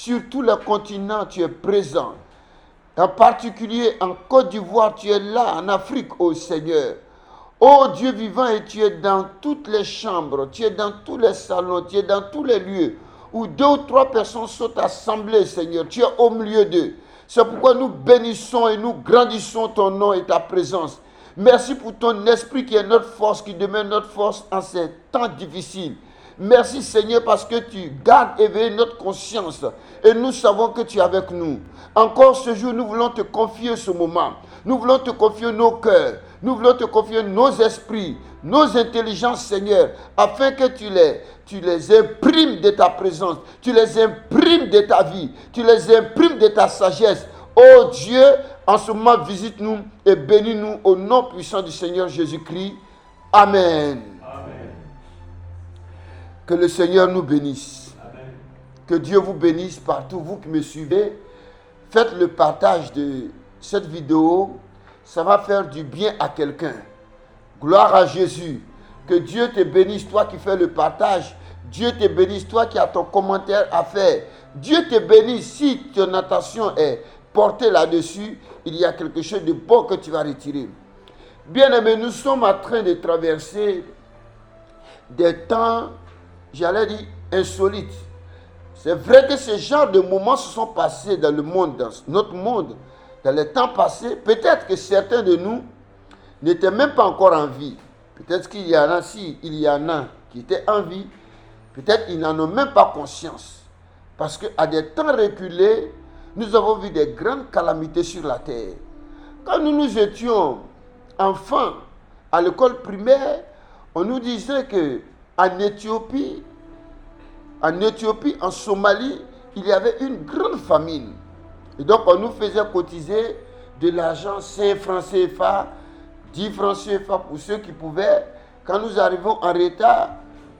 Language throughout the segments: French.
Sur tous les continents, tu es présent. En particulier en Côte d'Ivoire, tu es là, en Afrique, ô Seigneur. Ô Dieu vivant, et tu es dans toutes les chambres, tu es dans tous les salons, tu es dans tous les lieux où 2 ou 3 personnes sont assemblées, Seigneur. Tu es au milieu d'eux. C'est pourquoi nous bénissons et nous grandissons ton nom et ta présence. Merci pour ton esprit qui est notre force, qui demeure notre force en ces temps difficiles. Merci Seigneur parce que tu gardes éveillée notre conscience et nous savons que tu es avec nous. Encore ce jour, nous voulons te confier ce moment. Nous voulons te confier nos cœurs. Nous voulons te confier nos esprits, nos intelligences, Seigneur, afin que tu les imprimes de ta présence, tu les imprimes de ta vie, tu les imprimes de ta sagesse. Oh Dieu, en ce moment, visite-nous et bénis-nous au nom puissant du Seigneur Jésus-Christ. Amen. Amen. Que le Seigneur nous bénisse. Amen. Que Dieu vous bénisse partout, vous qui me suivez. Faites le partage de cette vidéo. Ça va faire du bien à quelqu'un. Gloire à Jésus. Que Dieu te bénisse, toi qui fais le partage. Dieu te bénisse, toi qui as ton commentaire à faire. Dieu te bénisse si ton attention est portée là-dessus. Il y a quelque chose de bon que tu vas retirer. Bien-aimés, nous sommes en train de traverser des temps, j'allais dire, insolites. C'est vrai que ce genre de moments se sont passés dans le monde, dans notre monde, dans les temps passés. Peut-être que certains de nous n'étaient même pas encore en vie. Peut-être qu'il y en a, si il y en a qui étaient en vie, peut-être qu'ils n'en ont même pas conscience. Parce qu'à des temps reculés, nous avons vu des grandes calamités sur la terre. Quand nous étions enfants à l'école primaire, on nous disait qu'en Éthiopie, en Somalie, il y avait une grande famine. Et donc, on nous faisait cotiser de l'argent 5 francs CFA, 10 francs CFA pour ceux qui pouvaient. Quand nous arrivons en retard,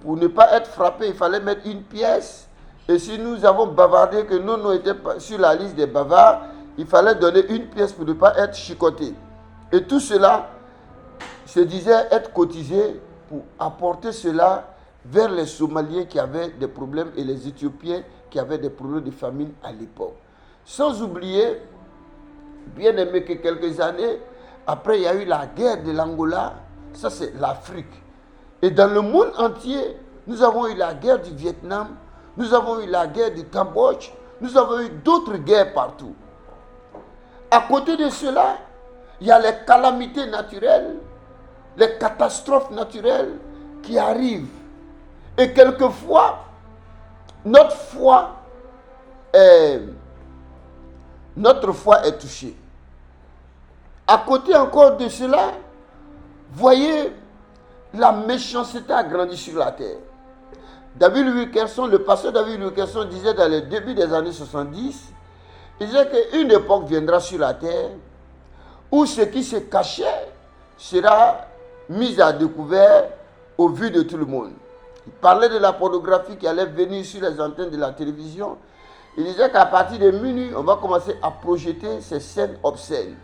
pour ne pas être frappés, il fallait mettre une pièce. Et si nous avons bavardé, que nous étions sur la liste des bavards, il fallait donner une pièce pour ne pas être chicoté. Et tout cela se disait être cotisé pour apporter cela vers les Somaliens qui avaient des problèmes et les Éthiopiens qui avaient des problèmes de famine à l'époque. Sans oublier, bien aimé, que quelques années après, il y a eu la guerre de l'Angola. Ça, c'est l'Afrique. Et dans le monde entier, nous avons eu la guerre du Vietnam, nous avons eu la guerre du Cambodge, nous avons eu d'autres guerres partout. À côté de cela, il y a les calamités naturelles, les catastrophes naturelles qui arrivent. Et quelquefois, notre foi est touchée. À côté encore de cela, voyez, la méchanceté a grandi sur la terre. David Wilkerson, le pasteur David Wilkerson disait dans les débuts des années 70, il disait qu'une époque viendra sur la terre où ce qui se cachait sera mis à découvert au vu de tout le monde. Il parlait de la pornographie qui allait venir sur les antennes de la télévision. Il disait qu'à partir de minuit, on va commencer à projeter ces scènes obscènes.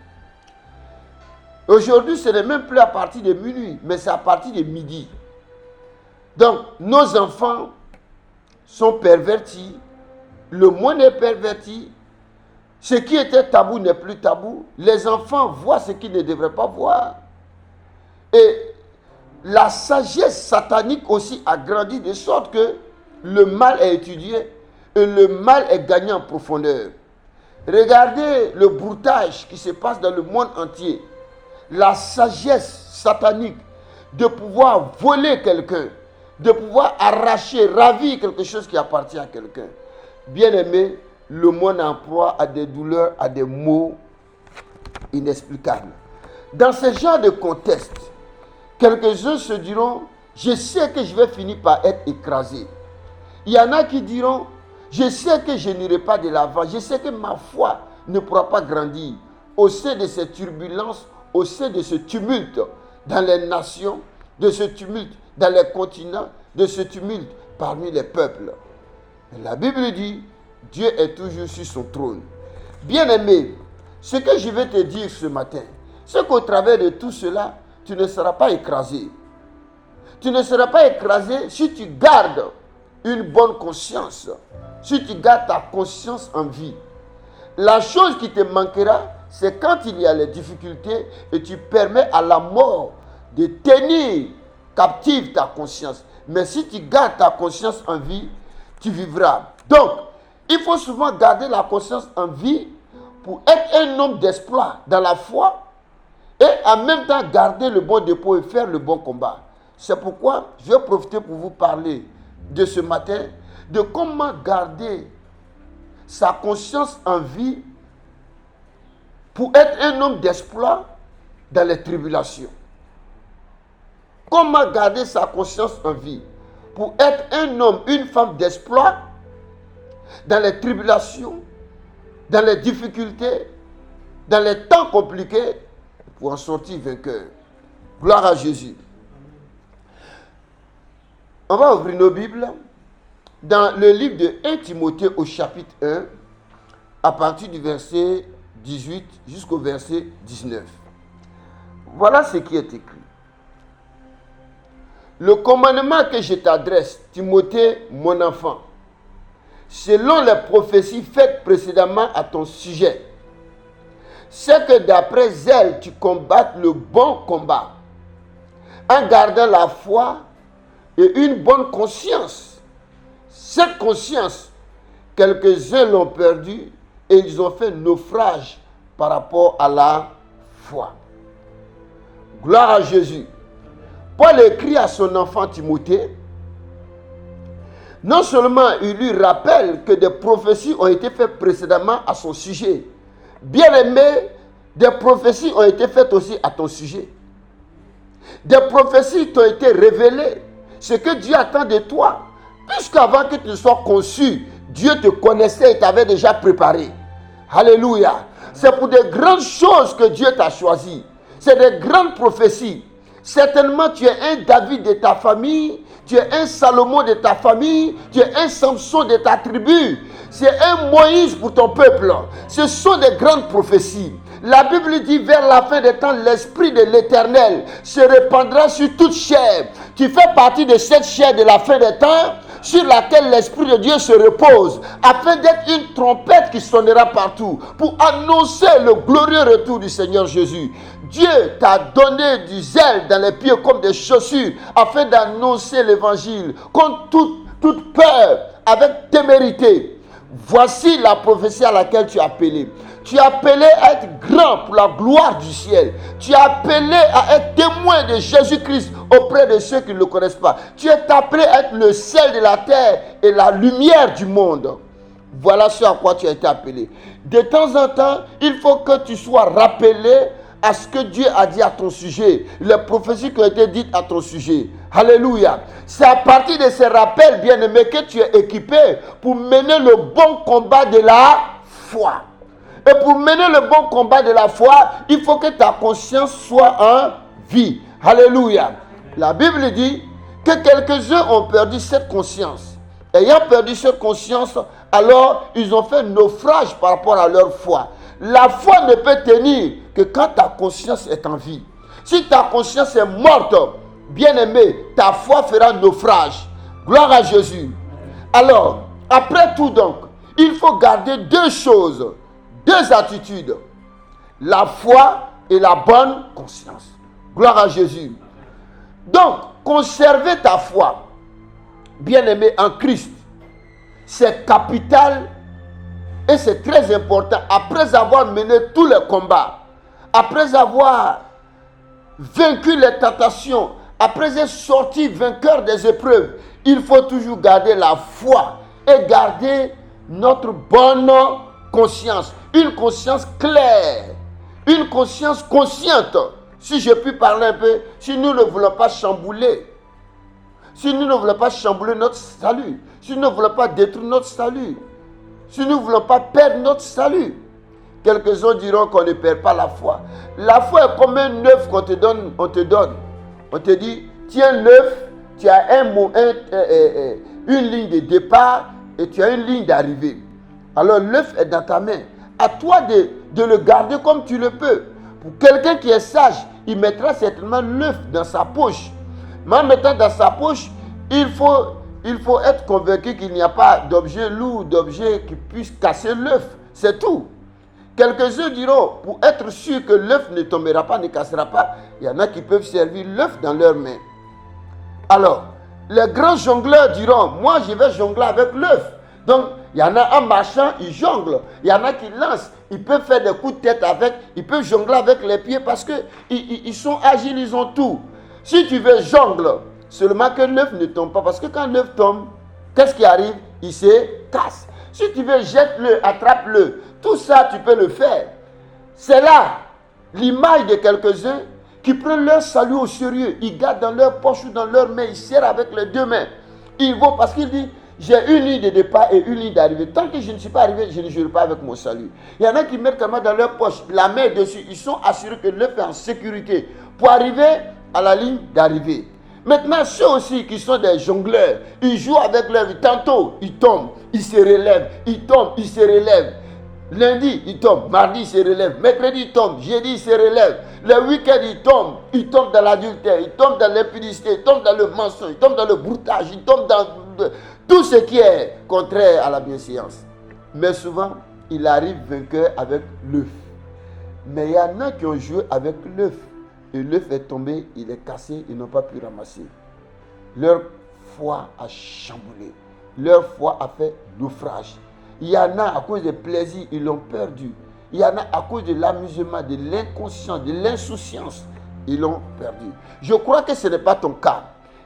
Aujourd'hui, ce n'est même plus à partir de minuit, mais c'est à partir de midi. Donc, nos enfants sont pervertis, le monde est perverti, ce qui était tabou n'est plus tabou, les enfants voient ce qu'ils ne devraient pas voir. Et la sagesse satanique aussi a grandi de sorte que le mal est étudié et le mal est gagné en profondeur. Regardez le broutage qui se passe dans le monde entier. La sagesse satanique de pouvoir voler quelqu'un, de pouvoir arracher, ravir quelque chose qui appartient à quelqu'un. Bien aimé, le monde en proie à des douleurs, à des maux inexplicables. Dans ce genre de contexte, quelques-uns se diront, je sais que je vais finir par être écrasé. Il y en a qui diront, je sais que je n'irai pas de l'avant, je sais que ma foi ne pourra pas grandir au sein de ces turbulences, au sein de ce tumulte dans les nations, de ce tumulte dans les continents, de ce tumulte parmi les peuples. Mais la Bible dit, Dieu est toujours sur son trône. Bien-aimé, ce que je vais te dire ce matin, c'est qu'au travers de tout cela, tu ne seras pas écrasé. Tu ne seras pas écrasé si tu gardes une bonne conscience. si tu gardes ta conscience en vie. La chose qui te manquera, c'est quand il y a les difficultés et tu permets à la mort de tenir captive ta conscience. Mais si tu gardes ta conscience en vie, tu vivras. Donc, il faut souvent garder la conscience en vie pour être un homme d'exploit dans la foi et en même temps garder le bon dépôt et faire le bon combat. C'est pourquoi je vais profiter pour vous parler de ce matin, de comment garder sa conscience en vie pour être un homme d'exploit dans les tribulations. Comment garder sa conscience en vie pour être un homme, une femme d'exploit dans les tribulations, dans les difficultés, dans les temps compliqués, pour en sortir vainqueur. Gloire à Jésus. On va ouvrir nos Bibles dans le livre de 1 Timothée au chapitre 1, à partir du verset 18 jusqu'au verset 19. Voilà ce qui est écrit. Le commandement que je t'adresse, Timothée, mon enfant, selon les prophéties faites précédemment à ton sujet, c'est que d'après elles, tu combattes le bon combat, en gardant la foi et une bonne conscience. Cette conscience, quelques-uns l'ont perdue et ils ont fait naufrage par rapport à la foi. Gloire à Jésus. Paul écrit à son enfant Timothée, non seulement il lui rappelle que des prophéties ont été faites précédemment à son sujet, bien aimé, des prophéties ont été faites aussi à ton sujet. Des prophéties t'ont été révélées, ce que Dieu attend de toi, puisqu'avant que tu sois conçu, Dieu te connaissait et t'avait déjà préparé. Alléluia. C'est pour des grandes choses que Dieu t'a choisi. C'est des grandes prophéties. Certainement, tu es un David de ta famille, tu es un Salomon de ta famille, tu es un Samson de ta tribu. C'est un Moïse pour ton peuple. Ce sont des grandes prophéties. La Bible dit, vers la fin des temps, l'Esprit de l'Éternel se répandra sur toute chair. Tu fais partie de cette chair de la fin des temps, sur laquelle l'Esprit de Dieu se repose, afin d'être une trompette qui sonnera partout, pour annoncer le glorieux retour du Seigneur Jésus. Dieu t'a donné du zèle dans les pieds comme des chaussures, afin d'annoncer l'évangile, contre toute peur, avec témérité. Voici la prophétie à laquelle tu es appelé. Tu es appelé à être grand pour la gloire du ciel. Tu es appelé à être témoin de Jésus-Christ auprès de ceux qui ne le connaissent pas. Tu es appelé à être le sel de la terre et la lumière du monde. Voilà ce à quoi tu as été appelé. De temps en temps, il faut que tu sois rappelé à ce que Dieu a dit à ton sujet, les prophéties qui ont été dites à ton sujet. Alléluia. C'est à partir de ces rappels, bien-aimés, que tu es équipé pour mener le bon combat de la foi. Et pour mener le bon combat de la foi, il faut que ta conscience soit en vie. Alléluia. La Bible dit que quelques-uns ont perdu cette conscience. Ayant perdu cette conscience, alors ils ont fait naufrage par rapport à leur foi. La foi ne peut tenir que quand ta conscience est en vie. Si ta conscience est morte, bien-aimé, ta foi fera naufrage. Gloire à Jésus. Alors, après tout donc, il faut garder deux choses, deux attitudes. La foi et la bonne conscience. Gloire à Jésus. Donc, conserver ta foi, bien-aimé, en Christ, c'est capital. Et c'est très important, après avoir mené tous les combats, après avoir vaincu les tentations, après être sorti vainqueur des épreuves, il faut toujours garder la foi et garder notre bonne conscience. Une conscience claire, une conscience consciente. Si je puis parler un peu, si nous ne voulons pas chambouler, si nous ne voulons pas chambouler notre salut, si nous ne voulons pas détruire notre salut, si nous ne voulons pas perdre notre salut. Quelques-uns diront qu'on ne perd pas la foi. La foi est comme un œuf qu'on te donne. On te dit, tiens l'œuf, tu as une ligne de départ et tu as une ligne d'arrivée. Alors l'œuf est dans ta main. À toi de le garder comme tu le peux. Pour quelqu'un qui est sage, il mettra certainement l'œuf dans sa poche. Mais en mettant dans sa poche, il faut il faut être convaincu qu'il n'y a pas d'objet lourd, d'objet qui puisse casser l'œuf. C'est tout. Quelques-uns diront, pour être sûr que l'œuf ne tombera pas, ne cassera pas, il y en a qui peuvent servir l'œuf dans leurs mains. Alors, les grands jongleurs diront, moi je vais jongler avec l'œuf. Donc, il y en a en marchant, ils jonglent. Il y en a qui lancent. Ils peuvent faire des coups de tête avec. Ils peuvent jongler avec les pieds parce qu'ils sont agiles, ils ont tout. Si tu veux jongle, seulement que l'œuf ne tombe pas. Parce que quand l'œuf tombe, qu'est-ce qui arrive? Il se casse. Si tu veux, jette-le, attrape-le. Tout ça, tu peux le faire. C'est là l'image de quelques-uns qui prennent leur salut au sérieux. Ils gardent dans leur poche ou dans leurs mains. Ils serrent avec les deux mains. Ils vont parce qu'ils disent, j'ai une ligne de départ et une ligne d'arrivée. Tant que je ne suis pas arrivé, je ne joue pas avec mon salut. Il y en a qui mettent quand même dans leur poche la main dessus. Ils sont assurés que l'œuf est en sécurité pour arriver à la ligne d'arrivée. Maintenant, ceux aussi qui sont des jongleurs, ils jouent avec leur vie. Tantôt, ils tombent, ils se relèvent. Ils tombent, ils se relèvent. Lundi, ils tombent. Mardi, ils se relèvent. Mercredi, ils tombent. Jeudi, ils se relèvent. Le week-end, ils tombent. Ils tombent dans l'adultère. Ils tombent dans l'impudicité. Ils tombent dans le mensonge. Ils tombent dans le broutage. Ils tombent dans tout ce qui est contraire à la bienséance. Mais souvent, il arrive vainqueur avec l'œuf. Mais il y en a qui ont joué avec l'œuf. Et l'œuf est tombé, il est cassé, ils n'ont pas pu ramasser. Leur foi a chamboulé. Leur foi a fait naufrage. Il y en a à cause des plaisirs, ils l'ont perdu. Il y en a à cause de l'amusement, de l'inconscience, de l'insouciance, ils l'ont perdu. Je crois que ce n'est pas ton cas.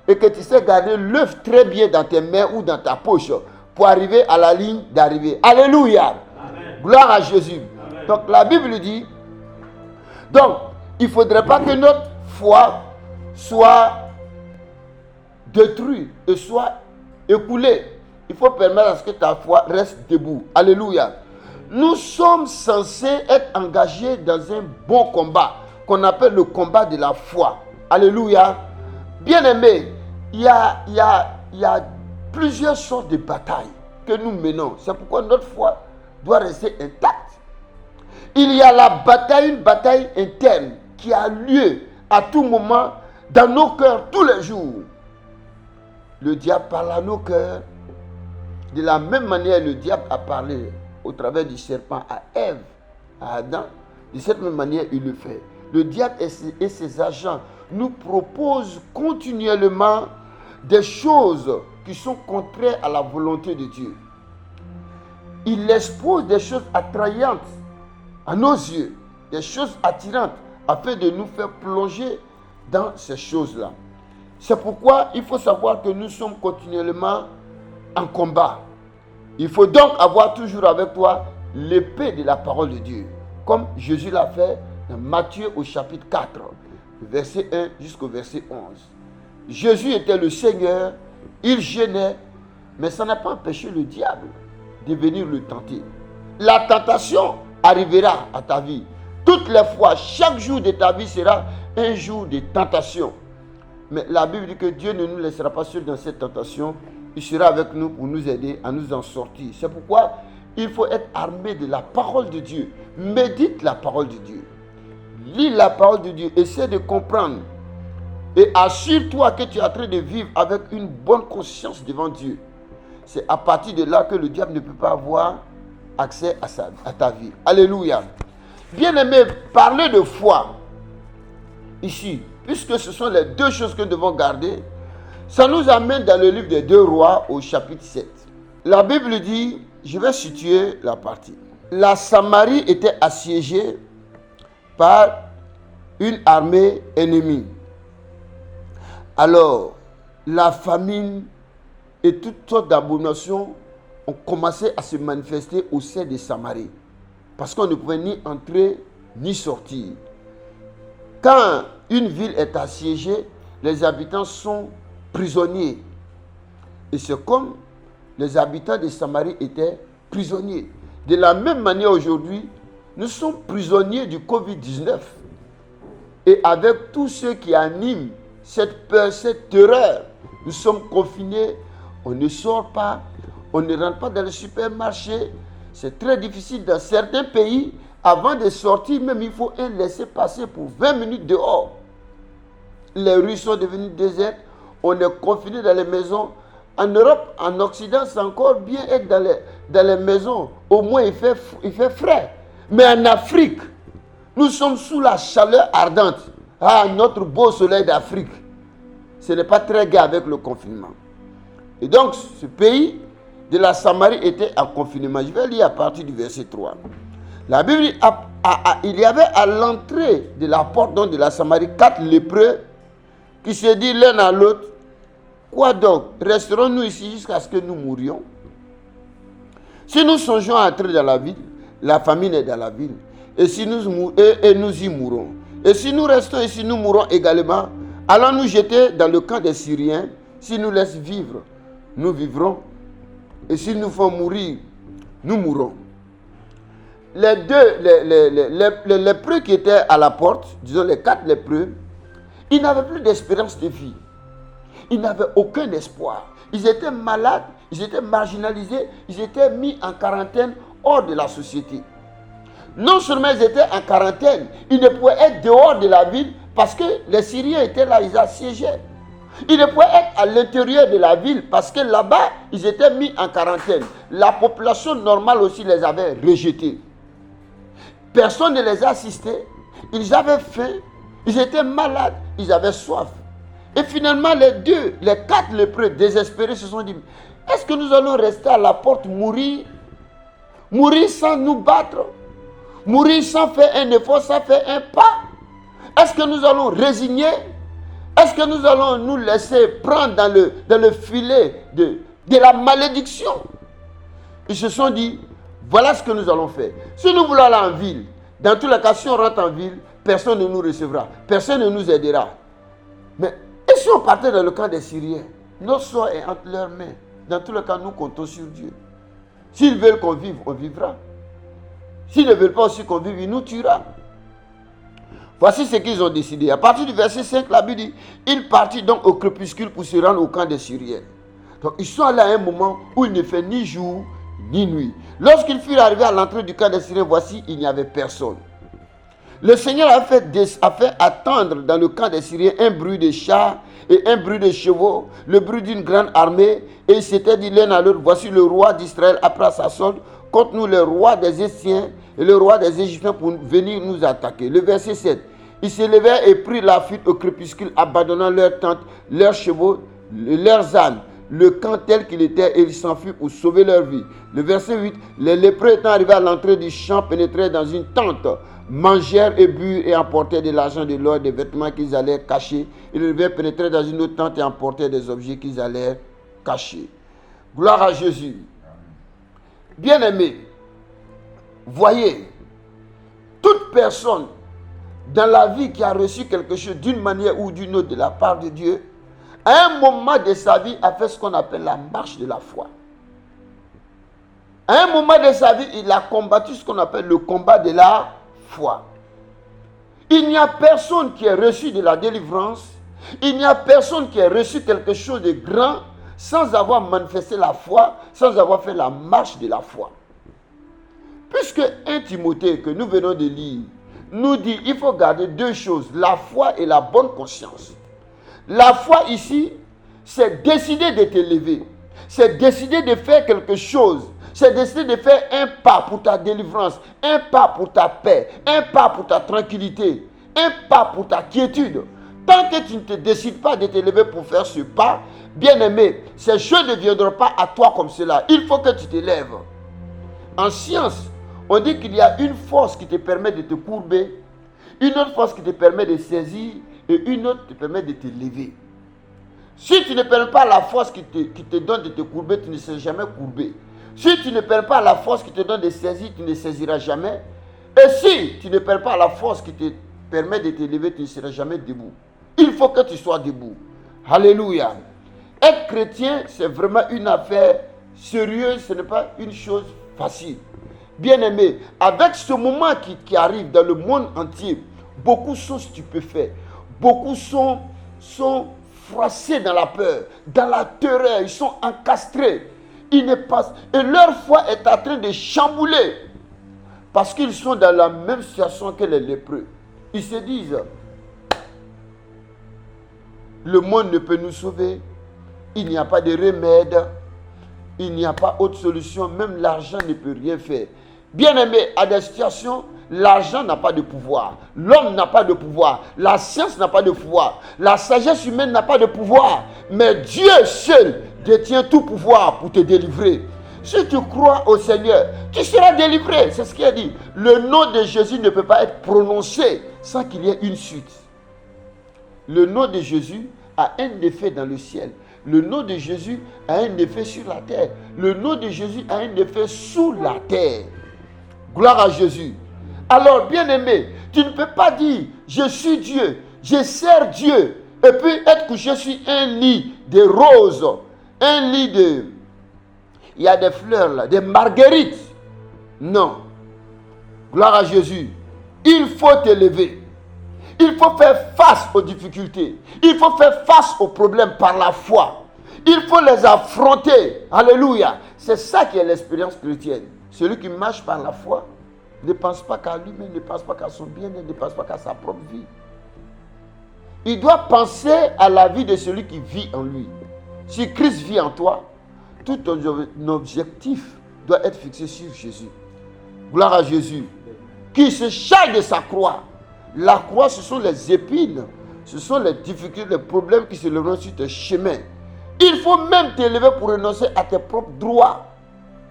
Et que tu sais garder l'œuf très bien dans tes mains ou dans ta poche pour arriver à la ligne d'arrivée. Alléluia. Amen. Gloire à Jésus. Amen. Donc la Bible dit, donc il ne faudrait pas que notre foi soit détruite et soit écoulée. Il faut permettre à ce que ta foi reste debout. Alléluia. Nous sommes censés être engagés dans un bon combat qu'on appelle le combat de la foi. Alléluia. Bien-aimés, il y a plusieurs sortes de batailles que nous menons. C'est pourquoi notre foi doit rester intacte. Il y a la bataille, une bataille interne qui a lieu à tout moment dans nos cœurs tous les jours. Le diable parle à nos cœurs. De la même manière, le diable a parlé au travers du serpent à Ève, à Adam. De cette même manière, il le fait. Le diable et ses agents nous proposent continuellement des choses qui sont contraires à la volonté de Dieu. Il expose des choses attrayantes à nos yeux, des choses attirantes, afin de nous faire plonger dans ces choses-là. C'est pourquoi il faut savoir que nous sommes continuellement en combat. Il faut donc avoir toujours avec toi l'épée de la parole de Dieu, comme Jésus l'a fait dans Matthieu au chapitre 4, verset 1 jusqu'au verset 11. Jésus était le Seigneur, il jeûnait, mais ça n'a pas empêché le diable de venir le tenter. La tentation arrivera à ta vie. Toutes les fois, chaque jour de ta vie sera un jour de tentation. Mais la Bible dit que Dieu ne nous laissera pas seuls dans cette tentation. Il sera avec nous pour nous aider à nous en sortir. C'est pourquoi il faut être armé de la parole de Dieu. Médite la parole de Dieu. Lis la parole de Dieu. Essaie de comprendre. Et assure-toi que tu es en train de vivre avec une bonne conscience devant Dieu. C'est à partir de là que le diable ne peut pas avoir accès à ta vie. Alléluia. Bien-aimé, parler de foi ici, puisque ce sont les deux choses que nous devons garder, ça nous amène dans le livre des 2 Rois au chapitre 7. La Bible dit, je vais situer la partie. La Samarie était assiégée par une armée ennemie. Alors, la famine et toutes sortes d'abominations ont commencé à se manifester au sein de Samarie. Parce qu'on ne pouvait ni entrer ni sortir. Quand une ville est assiégée, les habitants sont prisonniers. Et c'est comme les habitants de Samarie étaient prisonniers. De la même manière aujourd'hui, nous sommes prisonniers du Covid-19. Et avec tous ceux qui animent cette peur, cette terreur, nous sommes confinés, on ne sort pas, on ne rentre pas dans le supermarché. C'est très difficile dans certains pays. Avant de sortir, même il faut un laisser-passer pour 20 minutes dehors. Les rues sont devenues désertes. On est confiné dans les maisons. En Europe, en Occident, c'est encore bien être dans les maisons. Au moins, il fait frais. Mais en Afrique, nous sommes sous la chaleur ardente. Ah, notre beau soleil d'Afrique. Ce n'est pas très gai avec le confinement. Et donc, ce pays de la Samarie était en confinement. Je vais lire à partir du verset 3. La Bible dit, il y avait à l'entrée de la porte donc, de la Samarie 4 lépreux qui se disent l'un à l'autre, quoi donc, resterons-nous ici jusqu'à ce que nous mourions? Si nous songeons à entrer dans la ville, la famine est dans la ville, et nous y mourrons. Et si nous restons ici, nous mourrons également. Allons nous jeter dans le camp des Syriens. S'ils nous laissent vivre, nous vivrons. Et s'ils nous font mourir, nous mourrons. Les lépreux qui étaient à la porte, disons les 4 lépreux, ils n'avaient plus d'espérance de vie. Ils n'avaient aucun espoir. Ils étaient malades, ils étaient marginalisés, ils étaient mis en quarantaine hors de la société. Non seulement ils étaient en quarantaine, ils ne pouvaient être dehors de la ville parce que les Syriens étaient là, ils assiégeaient. Ils ne pouvaient être à l'intérieur de la ville parce que là-bas, ils étaient mis en quarantaine. La population normale aussi les avait rejetés. Personne ne les assistait. Ils avaient faim, ils étaient malades, ils avaient soif. Et finalement, les 4 lépreux désespérés se sont dit, est-ce que nous allons rester à la porte mourir? Mourir sans nous battre? Mourir sans faire un effort, sans faire un pas? Est-ce que nous allons résigner? Est-ce que nous allons nous laisser prendre dans le filet de la malédiction? Ils se sont dit, voilà ce que nous allons faire. Si nous voulons aller en ville, dans tous les cas, si on rentre en ville, personne ne nous recevra, personne ne nous aidera. Mais et si on partait dans le camp des Syriens? Notre sort est entre leurs mains. Dans tous les cas, nous comptons sur Dieu. S'ils veulent qu'on vive, on vivra. S'ils ne veulent pas aussi qu'on vive, ils nous tuera. Voici ce qu'ils ont décidé. À partir du verset 5, la Bible dit, ils partirent donc au crépuscule pour se rendre au camp des Syriens. Donc ils sont allés à un moment où il ne fait ni jour ni nuit. Lorsqu'ils furent arrivés à l'entrée du camp des Syriens, voici, il n'y avait personne. Le Seigneur a fait attendre dans le camp des Syriens un bruit de chars et un bruit de chevaux, le bruit d'une grande armée, et ils s'étaient dit l'un à l'autre, voici le roi d'Israël après sa solde, contre nous le roi des Essiens et le roi des Égyptiens pour venir nous attaquer. Le verset 7. Ils se levèrent et prirent la fuite au crépuscule, abandonnant leurs tentes, leurs chevaux, leurs ânes, le camp tel qu'il était, et ils s'enfuirent pour sauver leur vie. Le verset 8. Les lépreux étant arrivés à l'entrée du champ, pénétrèrent dans une tente, mangèrent et burent et emportèrent de l'argent, de l'or, des vêtements qu'ils allaient cacher. Ils devaient pénétrer dans une autre tente et emporter des objets qu'ils allaient cacher. Gloire à Jésus. Bien-aimés, voyez, toute personne dans la vie qui a reçu quelque chose d'une manière ou d'une autre de la part de Dieu, à un moment de sa vie, a fait ce qu'on appelle la marche de la foi. À un moment de sa vie, il a combattu ce qu'on appelle le combat de la foi. Il n'y a personne qui ait reçu de la délivrance, il n'y a personne qui ait reçu quelque chose de grand sans avoir manifesté la foi, sans avoir fait la marche de la foi. Puisque 1 Timothée que nous venons de lire nous dit il faut garder 2 choses, la foi et la bonne conscience. La foi ici, c'est décider de te lever, c'est décider de faire quelque chose, c'est décider de faire un pas pour ta délivrance, un pas pour ta paix, un pas pour ta tranquillité, un pas pour ta quiétude. Tant que tu ne te décides pas de te lever pour faire ce pas, bien-aimé, ces choses ne viendront pas à toi comme cela. Il faut que tu te lèves. En science, on dit qu'il y a une force qui te permet de te courber, une autre force qui te permet de saisir et une autre qui te permet de te lever. Si tu ne perds pas la force qui te donne de te courber, tu ne seras jamais courbé. Si tu ne perds pas la force qui te donne de saisir, tu ne saisiras jamais. Et si tu ne perds pas la force qui te permet de te lever, tu ne seras jamais debout. Il faut que tu sois debout. Alléluia. Être chrétien, c'est vraiment une affaire sérieuse, ce n'est pas une chose facile. Bien-aimé, avec ce moment qui arrive dans le monde entier, beaucoup sont stupéfaits, beaucoup sont froissés dans la peur, dans la terreur, ils sont encastrés. Ils ne passent, et leur foi est en train de chambouler parce qu'ils sont dans la même situation que les lépreux. Ils se disent, le monde ne peut nous sauver, il n'y a pas de remède, il n'y a pas autre solution, même l'argent ne peut rien faire. Bien-aimé, à des situations, l'argent n'a pas de pouvoir, l'homme n'a pas de pouvoir, la science n'a pas de pouvoir, la sagesse humaine n'a pas de pouvoir, mais Dieu seul détient tout pouvoir pour te délivrer. Si tu crois au Seigneur, tu seras délivré. C'est ce qu'il a dit. Le nom de Jésus ne peut pas être prononcé sans qu'il y ait une suite. Le nom de Jésus a un effet dans le ciel. Le nom de Jésus a un effet sur la terre. Le nom de Jésus a un effet sous la terre. Gloire à Jésus. Alors, bien-aimé, tu ne peux pas dire, je suis Dieu, je sers Dieu, et puis être couché sur un lit de roses, un lit de... Il y a des fleurs là, des marguerites. Non. Gloire à Jésus. Il faut t'élever. Il faut faire face aux difficultés. Il faut faire face aux problèmes par la foi. Il faut les affronter. Alléluia. C'est ça qui est l'expérience chrétienne. Celui qui marche par la foi ne pense pas qu'à lui-même, ne pense pas qu'à son bien-être, ne pense pas qu'à sa propre vie. Il doit penser à la vie de celui qui vit en lui. Si Christ vit en toi, tout ton objectif doit être fixé sur Jésus. Gloire à Jésus. Qui se charge de sa croix. La croix, ce sont les épines. Ce sont les difficultés, les problèmes qui se lèveront sur tes chemins. Il faut même t'élever pour renoncer à tes propres droits.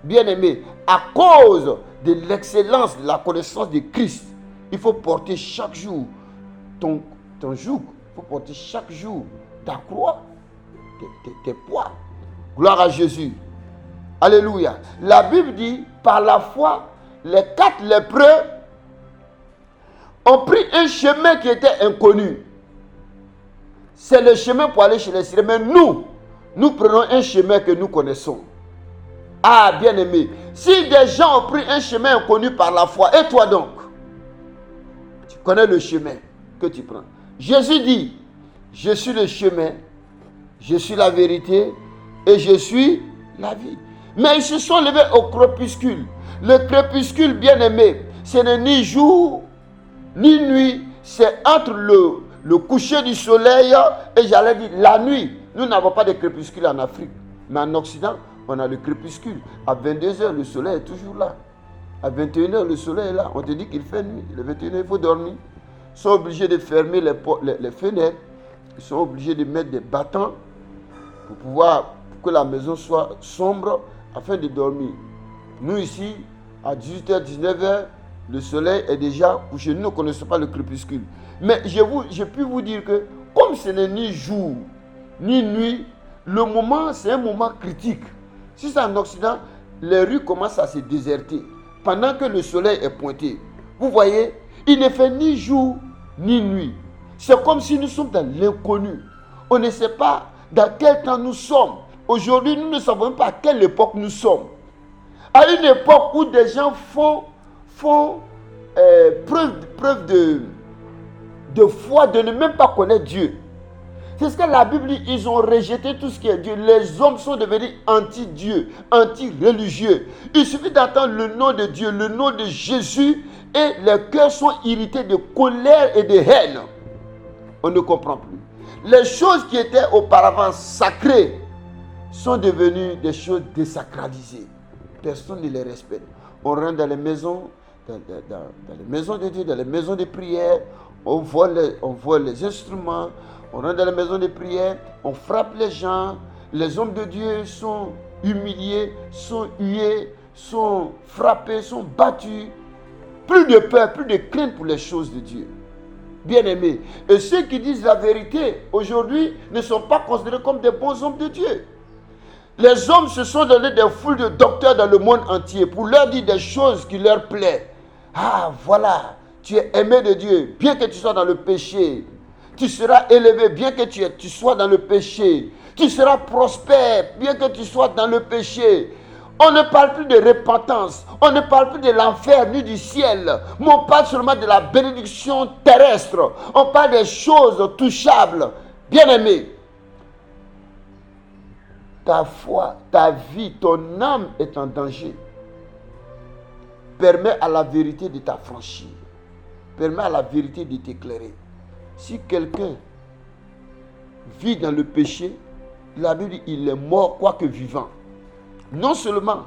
Bien-aimé, à cause de l'excellence, de la connaissance de Christ, il faut porter chaque jour ton joug. Il faut porter chaque jour ta croix, tes poids. Gloire à Jésus. Alléluia. La Bible dit, par la foi, les 4 lépreux ont pris un chemin qui était inconnu. C'est le chemin pour aller chez les Syriens. Mais nous prenons un chemin que nous connaissons. Ah, bien-aimé, si des gens ont pris un chemin inconnu par la foi, et toi donc, tu connais le chemin que tu prends. Jésus dit, je suis le chemin, je suis la vérité et je suis la vie. Mais ils se sont levés au crépuscule. Le crépuscule, bien-aimé, ce n'est ni jour, ni nuit, c'est entre le coucher du soleil et j'allais dire la nuit. Nous n'avons pas de crépuscule en Afrique, mais en Occident, on a le crépuscule. À 22h, le soleil est toujours là. À 21h, le soleil est là. On te dit qu'il fait nuit. Le 21h, il faut dormir. Ils sont obligés de fermer les fenêtres. Ils sont obligés de mettre des battants pour que la maison soit sombre afin de dormir. Nous ici, à 18h, 19h, le soleil est déjà couché. Nous ne connaissons pas le crépuscule. Mais je puis vous dire que comme ce n'est ni jour, ni nuit, le moment, c'est un moment critique. Si c'est en Occident, les rues commencent à se déserter pendant que le soleil est pointé. Vous voyez, il ne fait ni jour ni nuit. C'est comme si nous sommes dans l'inconnu. On ne sait pas dans quel temps nous sommes. Aujourd'hui, nous ne savons pas à quelle époque nous sommes. À une époque où des gens font preuve de foi, de ne même pas connaître Dieu. C'est ce que la Bible dit, ils ont rejeté tout ce qui est Dieu. Les hommes sont devenus anti-Dieu, anti-religieux. Il suffit d'entendre le nom de Dieu, le nom de Jésus, et les cœurs sont irrités de colère et de haine. On ne comprend plus. Les choses qui étaient auparavant sacrées sont devenues des choses désacralisées. Personne ne les respecte. On rentre dans les maisons, dans les maisons de Dieu, dans les maisons de prière, on voit les instruments, on rentre dans les maisons de prière, on frappe les gens, les hommes de Dieu sont humiliés, sont hués, sont frappés, sont battus. Plus de peur, plus de crainte pour les choses de Dieu. Bien-aimés. Et ceux qui disent la vérité aujourd'hui ne sont pas considérés comme des bons hommes de Dieu. Les hommes se sont donnés des foules de docteurs dans le monde entier pour leur dire des choses qui leur plaisent. Ah, voilà, tu es aimé de Dieu, bien que tu sois dans le péché. Tu seras élevé, bien que tu sois dans le péché. Tu seras prospère, bien que tu sois dans le péché. On ne parle plus de repentance. On ne parle plus de l'enfer ni du ciel. Mais on parle seulement de la bénédiction terrestre. On parle des choses touchables. Bien-aimé, ta foi, ta vie, ton âme est en danger. Permets à la vérité de t'affranchir. Permets à la vérité de t'éclairer. Si quelqu'un vit dans le péché, la Bible dit, il est mort quoique vivant. Non seulement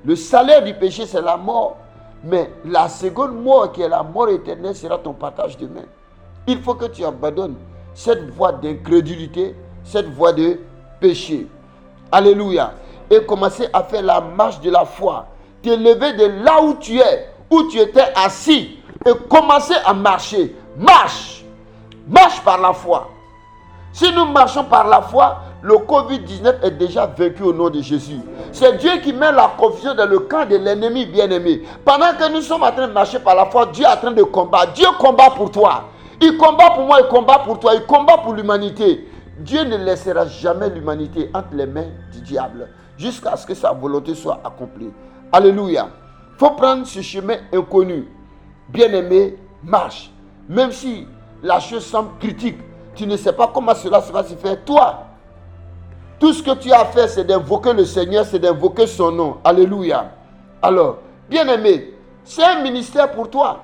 le salaire du péché, c'est la mort, mais la seconde mort, qui est la mort éternelle, sera ton partage demain. Il faut que tu abandonnes cette voie d'incrédulité, cette voie de péché. Alléluia. Et commencer à faire la marche de la foi. Te lever de là où tu es, où tu étais assis, et commencer à marcher. Marche. Marche par la foi. Si nous marchons par la foi, le Covid-19 est déjà vaincu au nom de Jésus. C'est Dieu qui met la confusion dans le camp de l'ennemi bien-aimé. Pendant que nous sommes en train de marcher par la foi, Dieu est en train de combattre. Dieu combat pour toi. Il combat pour moi, il combat pour toi, il combat pour l'humanité. Dieu ne laissera jamais l'humanité entre les mains du diable jusqu'à ce que sa volonté soit accomplie. Alléluia. Il faut prendre ce chemin inconnu. Bien-aimé, marche. Même si la chose semble critique, tu ne sais pas comment cela va se faire. Toi, tout ce que tu as fait, c'est d'invoquer le Seigneur, c'est d'invoquer son nom. Alléluia. Alors, bien-aimé, c'est un ministère pour toi.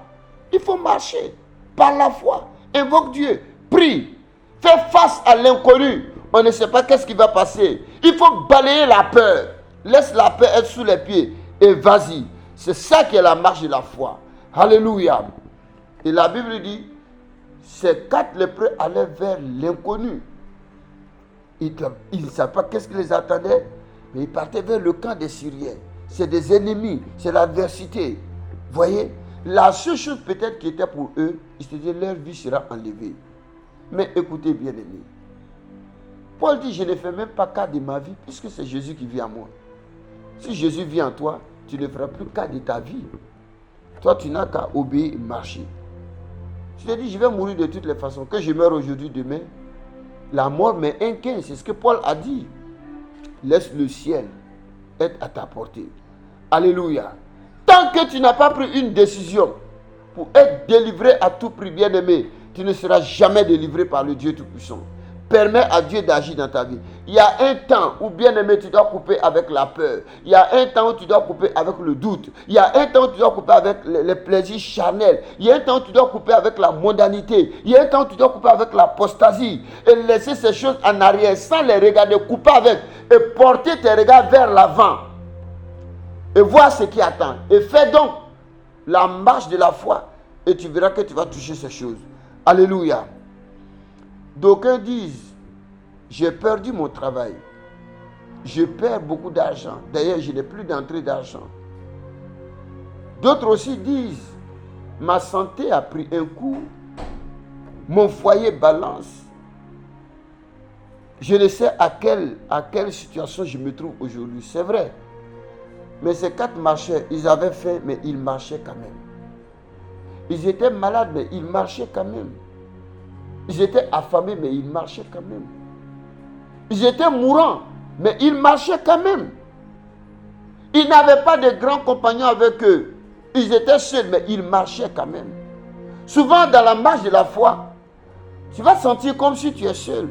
Il faut marcher par la foi. Invoque Dieu. Prie. Fais face à l'inconnu. On ne sait pas qu'est-ce qui va passer. Il faut balayer la peur. Laisse la peur être sous les pieds. Et vas-y. C'est ça qui est la marche de la foi. Alléluia. Et la Bible dit, ces 4 lépreux allaient vers l'inconnu. Ils ne savaient pas qu'est-ce qui les attendait, mais ils partaient vers le camp des Syriens. C'est des ennemis, c'est l'adversité. Voyez, la seule chose peut-être qui était pour eux, ils se disaient leur vie sera enlevée. Mais écoutez bien aimés, Paul dit, je ne fais même pas cas de ma vie, puisque c'est Jésus qui vit en moi. Si Jésus vit en toi, tu ne feras plus cas de ta vie. Toi, tu n'as qu'à obéir et marcher. Tu te dis, je vais mourir de toutes les façons. Que je meure aujourd'hui, demain, la mort m'est inquiète. C'est ce que Paul a dit. Laisse le ciel être à ta portée. Alléluia. Tant que tu n'as pas pris une décision pour être délivré à tout prix, bien-aimé, tu ne seras jamais délivré par le Dieu Tout-Puissant. Permets à Dieu d'agir dans ta vie. Il y a un temps où, bien-aimé, tu dois couper avec la peur. Il y a un temps où tu dois couper avec le doute. Il y a un temps où tu dois couper avec les plaisirs charnels. Il y a un temps où tu dois couper avec la mondanité. Il y a un temps où tu dois couper avec l'apostasie. Et laisser ces choses en arrière sans les regarder, couper avec. Et porter tes regards vers l'avant. Et voir ce qui attend. Et fais donc la marche de la foi. Et tu verras que tu vas toucher ces choses. Alléluia. D'aucuns disent, j'ai perdu mon travail. Je perds beaucoup d'argent. D'ailleurs, je n'ai plus d'entrée d'argent. D'autres aussi disent, ma santé a pris un coup. Mon foyer balance. Je ne sais à quelle situation je me trouve aujourd'hui. C'est vrai. Mais ces 4 marcheurs, ils avaient faim, mais ils marchaient quand même. Ils étaient malades, mais ils marchaient quand même. Ils étaient affamés, mais ils marchaient quand même. Ils étaient mourants, mais ils marchaient quand même. Ils n'avaient pas de grands compagnons avec eux. Ils étaient seuls, mais ils marchaient quand même. Souvent, dans la marche de la foi, tu vas te sentir comme si tu es seul.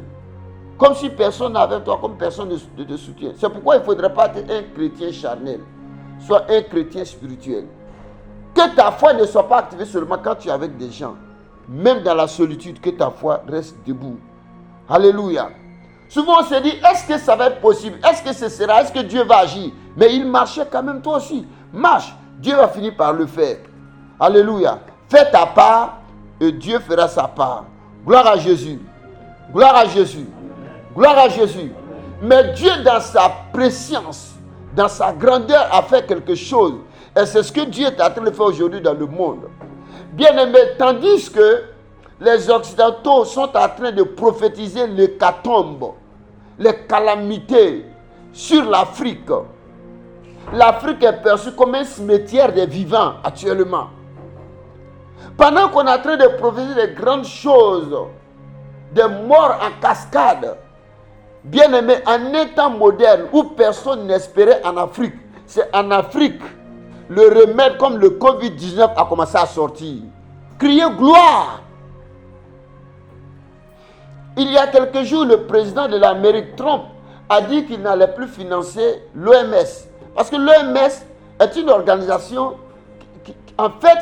Comme si personne n'avait toi, comme personne ne te soutient. C'est pourquoi il ne faudrait pas être un chrétien charnel. Sois un chrétien spirituel. Que ta foi ne soit pas activée seulement quand tu es avec des gens. Même dans la solitude, que ta foi reste debout. Alléluia. Souvent on se dit, est-ce que ça va être possible? Est-ce que ce sera? Est-ce que Dieu va agir? Mais il marchait quand même, toi aussi. Marche. Dieu va finir par le faire. Alléluia. Fais ta part et Dieu fera sa part. Gloire à Jésus. Gloire à Jésus. Gloire à Jésus. Mais Dieu, dans sa préscience, dans sa grandeur, a fait quelque chose. Et c'est ce que Dieu est en train de faire aujourd'hui dans le monde. Bien-aimé, tandis que les Occidentaux sont en train de prophétiser l'hécatombe, les calamités sur l'Afrique. L'Afrique est perçue comme un cimetière des vivants actuellement. Pendant qu'on est en train de prophétiser des grandes choses, des morts en cascade, bien-aimé, en un temps moderne où personne n'espérait en Afrique, c'est en Afrique le remède comme le Covid-19 a commencé à sortir. Criez gloire. Il y a quelques jours, le président de l'Amérique, Trump, a dit qu'il n'allait plus financer l'OMS. Parce que l'OMS est une organisation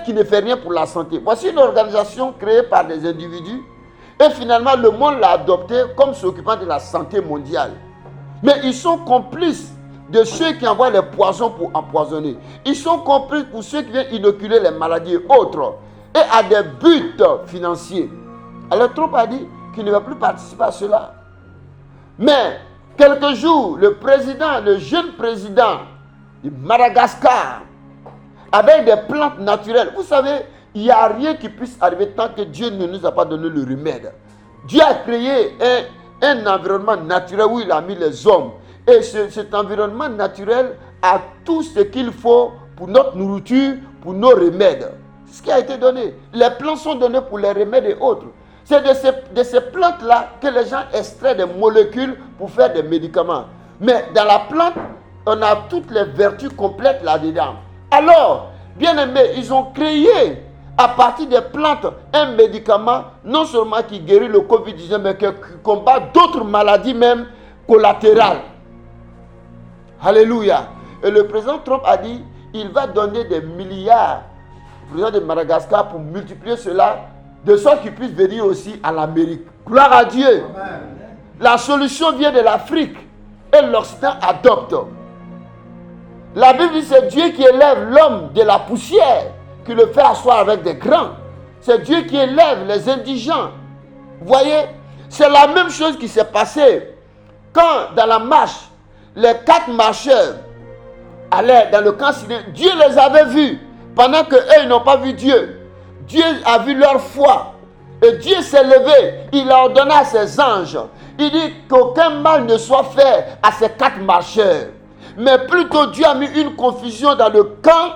qui ne fait rien pour la santé. Voici une organisation créée par des individus. Et finalement, le monde l'a adoptée comme s'occupant de la santé mondiale. Mais ils sont complices de ceux qui envoient les poisons pour empoisonner. Ils sont complices pour ceux qui viennent inoculer les maladies et autres. Et à des buts financiers. Alors Trump a dit qu'il ne va plus participer à cela. Mais quelques jours, le jeune président de Madagascar, avec des plantes naturelles. Vous savez, il n'y a rien qui puisse arriver tant que Dieu ne nous a pas donné le remède. Dieu a créé un environnement naturel où il a mis les hommes. Et cet environnement naturel a tout ce qu'il faut pour notre nourriture, pour nos remèdes. C'est ce qui a été donné. Les plantes sont données pour les remèdes et autres. C'est de ces plantes-là que les gens extraient des molécules pour faire des médicaments. Mais dans la plante, on a toutes les vertus complètes là-dedans. Alors, bien aimés, ils ont créé à partir des plantes un médicament non seulement qui guérit le Covid-19, mais qui combat d'autres maladies même collatérales. Alléluia. Et le président Trump a dit, il va donner des milliards au président de Madagascar pour multiplier cela, de sorte qu'il puisse venir aussi à l'Amérique. Gloire à Dieu. Amen. La solution vient de l'Afrique et l'Occident adopte. La Bible dit c'est Dieu qui élève l'homme de la poussière, qui le fait asseoir avec des grands. C'est Dieu qui élève les indigents. Vous voyez, c'est la même chose qui s'est passée quand dans la marche, les 4 marcheurs allaient dans le camp syrien. Dieu les avait vus pendant qu'eux ils n'ont pas vu Dieu. Dieu a vu leur foi. Et Dieu s'est levé. Il a ordonné à ses anges. Il dit qu'aucun mal ne soit fait à ces 4 marcheurs. Mais plutôt Dieu a mis une confusion dans le camp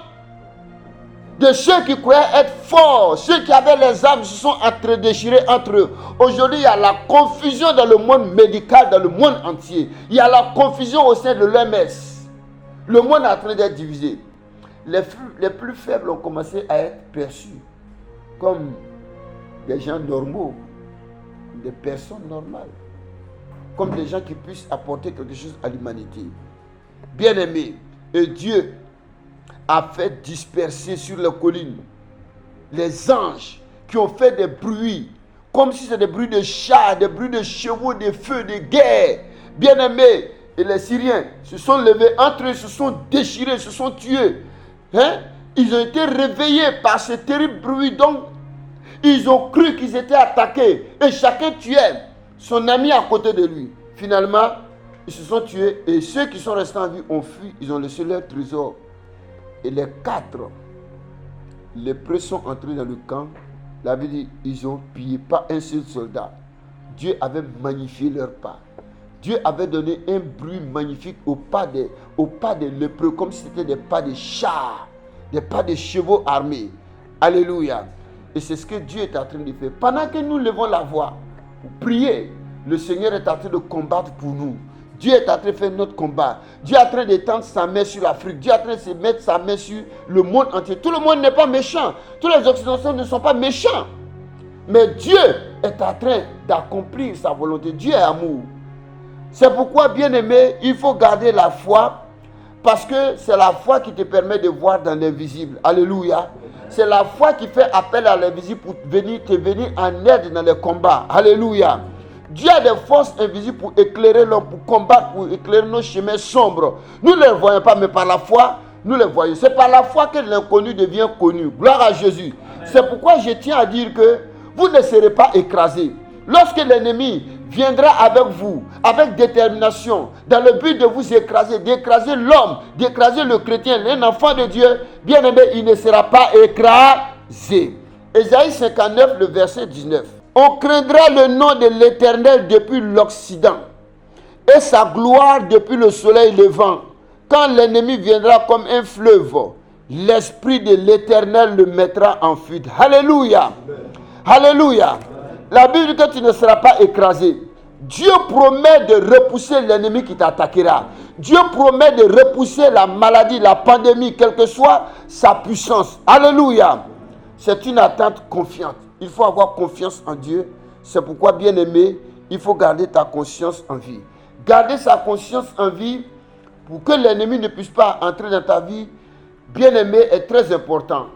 de ceux qui croyaient être forts. Ceux qui avaient les armes se sont déchirés entre eux. Aujourd'hui, il y a la confusion dans le monde médical, dans le monde entier. Il y a la confusion au sein de l'OMS. Le monde est en train d'être divisé. Les plus faibles ont commencé à être perçus comme des gens normaux, des personnes normales, comme des gens qui puissent apporter quelque chose à l'humanité. Bien-aimés, et Dieu a fait disperser sur les collines les anges qui ont fait des bruits, comme si c'était des bruits de chars, des bruits de chevaux, des feux, de guerre. Bien-aimés, et les Syriens se sont levés entre eux, se sont déchirés, se sont tués. Ils ont été réveillés par ce terrible bruit. Donc, ils ont cru qu'ils étaient attaqués. Et chacun tuait son ami à côté de lui. Finalement, ils se sont tués. Et ceux qui sont restés en vie ont fui. Ils ont laissé leur trésor. Et les 4 lépreux sont entrés dans le camp. La Bible dit, ils n'ont pillé pas un seul soldat. Dieu avait magnifié leur pas. Dieu avait donné un bruit magnifique au pas des lépreux, comme si c'était des pas de chars, des pas de chevaux armés. Alléluia. Et c'est ce que Dieu est en train de faire. Pendant que nous levons la voix pour prier, le Seigneur est en train de combattre pour nous. Dieu est en train de faire notre combat. Dieu est en train d'étendre sa main sur l'Afrique. Dieu est en train de se mettre sa main sur le monde entier. Tout le monde n'est pas méchant. Tous les Occidentaux ne sont pas méchants. Mais Dieu est en train d'accomplir sa volonté. Dieu est amour. C'est pourquoi, bien-aimé, il faut garder la foi, parce que c'est la foi qui te permet de voir dans l'invisible. Alléluia. C'est la foi qui fait appel à l'invisible pour te venir en aide dans les combats. Alléluia. Dieu a des forces invisibles pour éclairer l'homme, pour combattre, pour éclairer nos chemins sombres. Nous ne les voyons pas, mais par la foi, nous les voyons. C'est par la foi que l'inconnu devient connu. Gloire à Jésus. C'est pourquoi je tiens à dire que vous ne serez pas écrasés. Lorsque l'ennemi viendra avec vous, avec détermination, dans le but de vous écraser, d'écraser l'homme, d'écraser le chrétien, un enfant de Dieu, bien aimé, il ne sera pas écrasé. Ésaïe 59, le verset 19. On craindra le nom de l'Éternel depuis l'Occident et sa gloire depuis le soleil levant. Quand l'ennemi viendra comme un fleuve, l'Esprit de l'Éternel le mettra en fuite. Alléluia. Alléluia. La Bible dit que tu ne seras pas écrasé. Dieu promet de repousser l'ennemi qui t'attaquera. Dieu promet de repousser la maladie, la pandémie, quelle que soit sa puissance. Alléluia. C'est une attente confiante. Il faut avoir confiance en Dieu. C'est pourquoi, bien-aimé, il faut garder ta conscience en vie. Garder sa conscience en vie pour que l'ennemi ne puisse pas entrer dans ta vie, bien-aimé, est très important.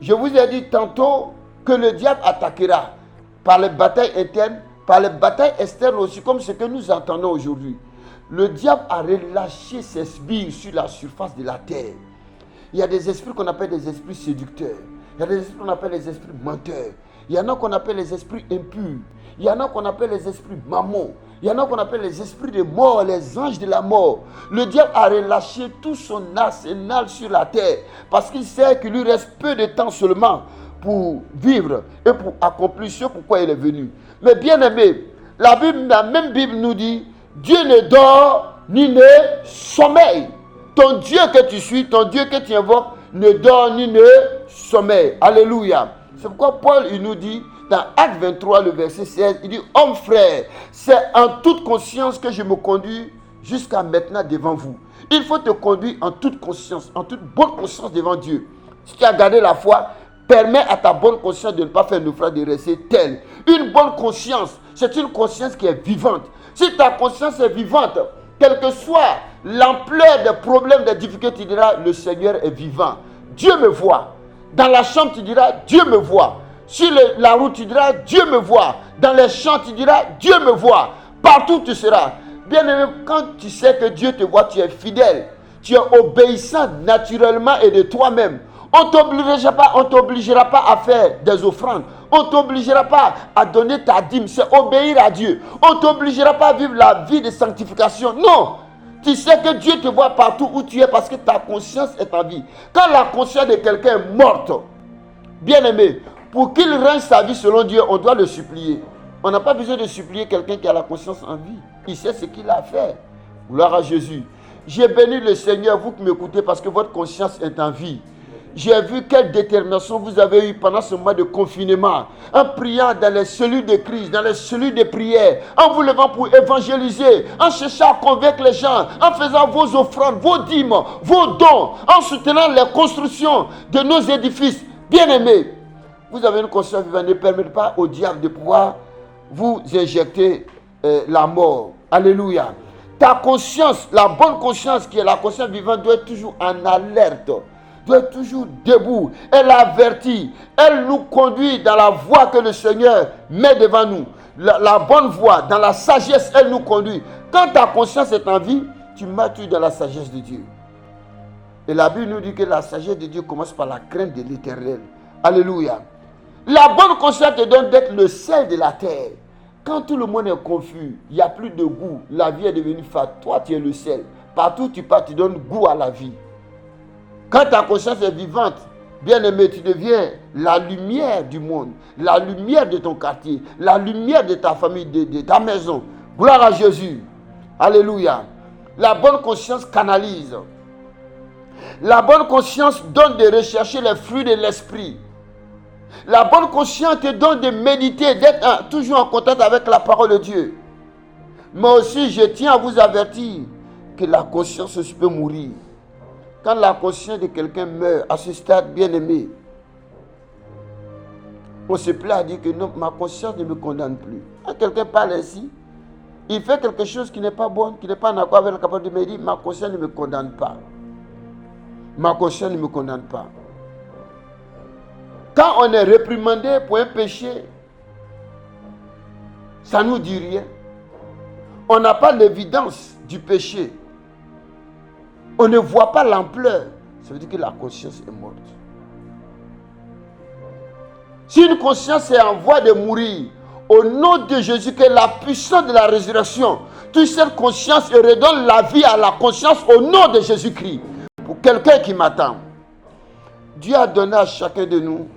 Je vous ai dit tantôt que le diable attaquera par les batailles internes, par les batailles externes aussi, comme ce que nous entendons aujourd'hui. Le diable a relâché ses sbires sur la surface de la terre. Il y a des esprits qu'on appelle des esprits séducteurs. Il y a des esprits qu'on appelle les esprits menteurs. Il y en a qu'on appelle les esprits impurs. Il y en a qu'on appelle les esprits mammons. Il y en a qu'on appelle les esprits de mort, les anges de la mort. Le diable a relâché tout son arsenal sur la terre parce qu'il sait qu'il lui reste peu de temps seulement pour vivre et pour accomplir ce pourquoi il est venu. Mais bien aimé, la même Bible nous dit, Dieu ne dort ni ne sommeille. Ton Dieu que tu suis, ton Dieu que tu invoques, ne dort ni ne sommeille. Alléluia. C'est pourquoi Paul il nous dit, dans Acte 23, le verset 16, il dit, homme frère, c'est en toute conscience que je me conduis jusqu'à maintenant devant vous. Il faut te conduire en toute conscience, en toute bonne conscience devant Dieu. Si tu as gardé la foi, permets à ta bonne conscience de ne pas faire naufrage, de rester telle. Une bonne conscience, c'est une conscience qui est vivante. Si ta conscience est vivante, quelle que soit l'ampleur des problèmes, des difficultés, tu diras, le Seigneur est vivant. Dieu me voit. Dans la chambre, tu diras, Dieu me voit. Sur la route, tu diras, Dieu me voit. Dans les champs, tu diras, Dieu me voit. Partout, tu seras. Bien aimé, quand tu sais que Dieu te voit, tu es fidèle. Tu es obéissant naturellement et de toi-même. On ne t'obligera pas à faire des offrandes. On ne t'obligera pas à donner ta dîme. C'est obéir à Dieu. On ne t'obligera pas à vivre la vie de sanctification. Non. Tu sais que Dieu te voit partout où tu es parce que ta conscience est en vie. Quand la conscience de quelqu'un est morte, bien aimé, pour qu'il range sa vie selon Dieu, on doit le supplier. On n'a pas besoin de supplier quelqu'un qui a la conscience en vie. Il sait ce qu'il a fait. Gloire à Jésus. J'ai béni le Seigneur, vous qui m'écoutez, parce que votre conscience est en vie. J'ai vu quelle détermination vous avez eue pendant ce mois de confinement, en priant dans les cellules de crise, dans les cellules de prière, en vous levant pour évangéliser, en cherchant à convaincre les gens, en faisant vos offrandes, vos dîmes, vos dons, en soutenant les constructions de nos édifices. Bien-aimés, vous avez une conscience vivante, ne permettez pas au diable de pouvoir vous injecter la mort. Alléluia. Ta conscience, la bonne conscience qui est la conscience vivante, doit être toujours en alerte, doit être toujours debout. Elle avertit, elle nous conduit dans la voie que le Seigneur met devant nous. La bonne voie, dans la sagesse, elle nous conduit. Quand ta conscience est en vie, tu matures dans la sagesse de Dieu. Et la Bible nous dit que la sagesse de Dieu commence par la crainte de l'Éternel. Alléluia. La bonne conscience te donne d'être le sel de la terre. Quand tout le monde est confus, il n'y a plus de goût, la vie est devenue fade. Toi, tu es le sel. Partout où tu pars, tu donnes goût à la vie. Quand ta conscience est vivante, bien aimé, tu deviens la lumière du monde, la lumière de ton quartier, la lumière de ta famille, de ta maison. Gloire à Jésus. Alléluia. La bonne conscience canalise. La bonne conscience donne de rechercher les fruits de l'esprit. La bonne conscience te donne de méditer, d'être toujours en contact avec la parole de Dieu. Mais aussi, je tiens à vous avertir que la conscience aussi peut mourir. Quand la conscience de quelqu'un meurt à ce stade, bien aimé, on se plaît à dire que non, ma conscience ne me condamne plus. Quand quelqu'un parle ainsi, il fait quelque chose qui n'est pas bon, qui n'est pas en accord avec la capacité de me dire, ma conscience ne me condamne pas. Ma conscience ne me condamne pas. Quand on est réprimandé pour un péché, ça ne nous dit rien. On n'a pas l'évidence du péché. On ne voit pas l'ampleur. Ça veut dire que la conscience est morte. Si une conscience est en voie de mourir, au nom de Jésus, que la puissance de la résurrection touche cette conscience et redonne la vie à la conscience au nom de Jésus-Christ. Pour quelqu'un qui m'attend, Dieu a donné à chacun de nous